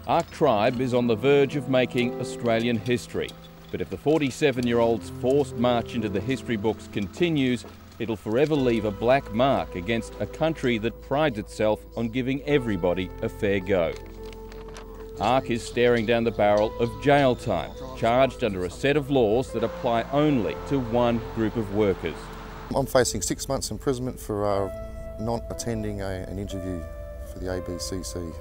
ARK Tribe is on the verge of making Australian history. But if the 47-year-old's forced march into the history books continues, it'll forever leave a black mark against a country that prides itself on giving everybody a fair go. ARK is staring down the barrel of jail time, charged under a set of laws that apply only to one group of workers. I'm facing 6 months imprisonment for not attending an interview for the ABCC.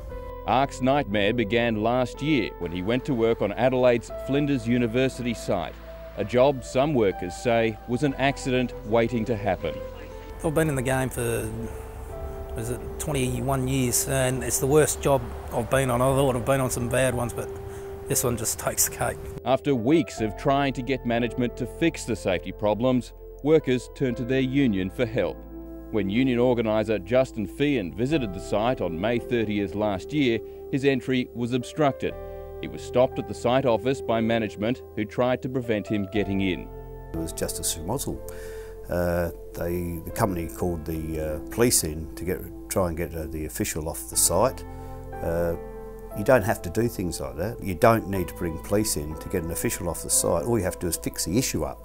ARK's nightmare began last year when he went to work on Adelaide's Flinders University site, a job some workers say was an accident waiting to happen. I've been in the game for 21 years and it's the worst job I've been on. I thought I've been on some bad ones, but this one just takes the cake. After weeks of trying to get management to fix the safety problems, workers turned to their union for help. When union organiser Justin Feehan visited the site on May 30th last year, his entry was obstructed. He was stopped at the site office by management who tried to prevent him getting in. It was just a schmozzle. The company called the police in to try and get the official off the site. You don't have to do things like that. You don't need to bring police in to get an official off the site. All you have to do is fix the issue up.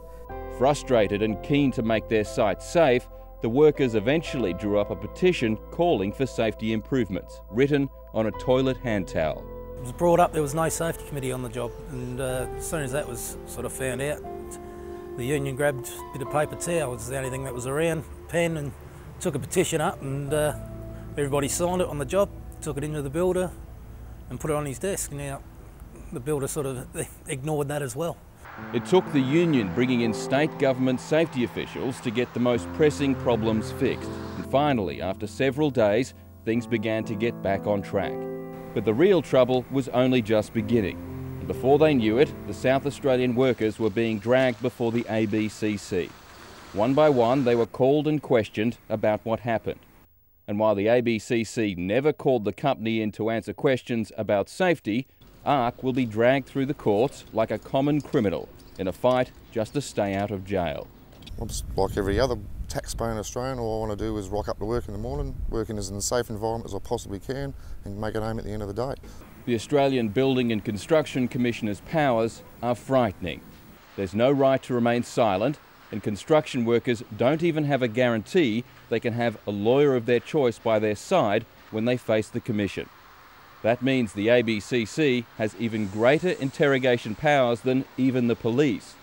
Frustrated and keen to make their site safe, the workers eventually drew up a petition calling for safety improvements, written on a toilet hand towel. It was brought up there was no safety committee on the job, and as soon as that was sort of found out, the union grabbed a bit of paper towel, it was the only thing that was around, pen, and took a petition up, and everybody signed it on the job, took it into the builder and put it on his desk. Now the builder sort of ignored that as well. It took the union bringing in state government safety officials to get the most pressing problems fixed. And finally, after several days, things began to get back on track. But the real trouble was only just beginning. And before they knew it, the South Australian workers were being dragged before the ABCC. One by one, they were called and questioned about what happened. And while the ABCC never called the company in to answer questions about safety, ARK will be dragged through the courts like a common criminal in a fight just to stay out of jail. I'm just like every other taxpaying Australian. All I want to do is rock up to work in the morning, working as in a safe environment as I possibly can and make it home at the end of the day. The Australian Building and Construction Commissioner's powers are frightening. There's no right to remain silent, and construction workers don't even have a guarantee they can have a lawyer of their choice by their side when they face the Commission. That means the ABCC has even greater interrogation powers than even the police.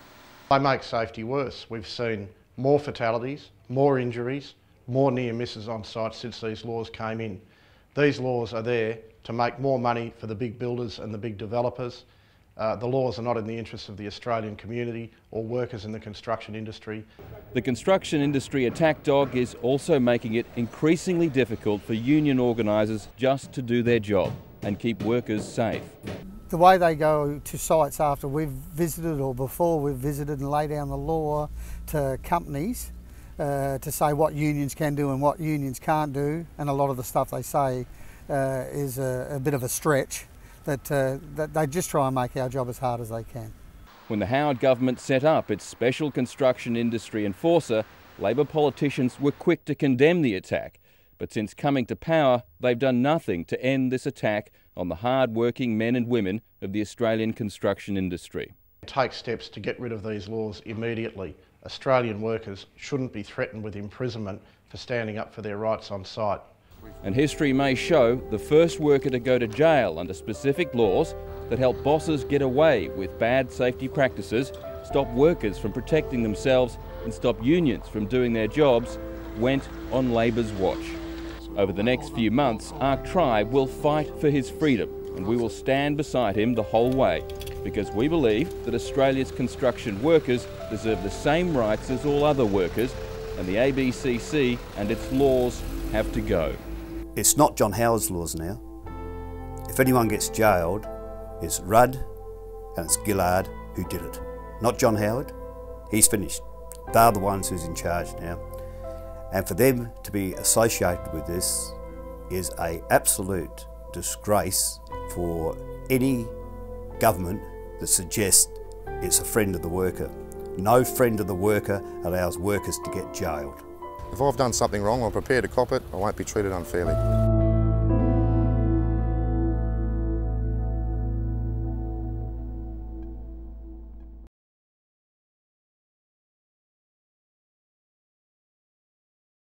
They make safety worse. We've seen more fatalities, more injuries, more near misses on site since these laws came in. These laws are there to make more money for the big builders and the big developers. The laws are not in the interests of the Australian community or workers in the construction industry. The construction industry attack dog is also making it increasingly difficult for union organisers just to do their job and keep workers safe. The way they go to sites after we've visited or before we've visited and lay down the law to companies to say what unions can do and what unions can't do, and a lot of the stuff they say is a bit of a stretch, that they just try and make our job as hard as they can. When the Howard government set up its special construction industry enforcer, Labor politicians were quick to condemn the attack. But since coming to power, they've done nothing to end this attack on the hard-working men and women of the Australian construction industry. Take steps to get rid of these laws immediately. Australian workers shouldn't be threatened with imprisonment for standing up for their rights on site. And history may show the first worker to go to jail under specific laws that help bosses get away with bad safety practices, stop workers from protecting themselves and stop unions from doing their jobs went on Labor's watch. Over the next few months, ARK Tribe will fight for his freedom, and we will stand beside him the whole way, because we believe that Australia's construction workers deserve the same rights as all other workers, and the ABCC and its laws have to go. It's not John Howard's laws now. If anyone gets jailed, it's Rudd and it's Gillard who did it. Not John Howard. He's finished. They're the ones who's in charge now. And for them to be associated with this is an absolute disgrace for any government that suggests it's a friend of the worker. No friend of the worker allows workers to get jailed. If I've done something wrong, I'm prepared to cop it. I won't be treated unfairly.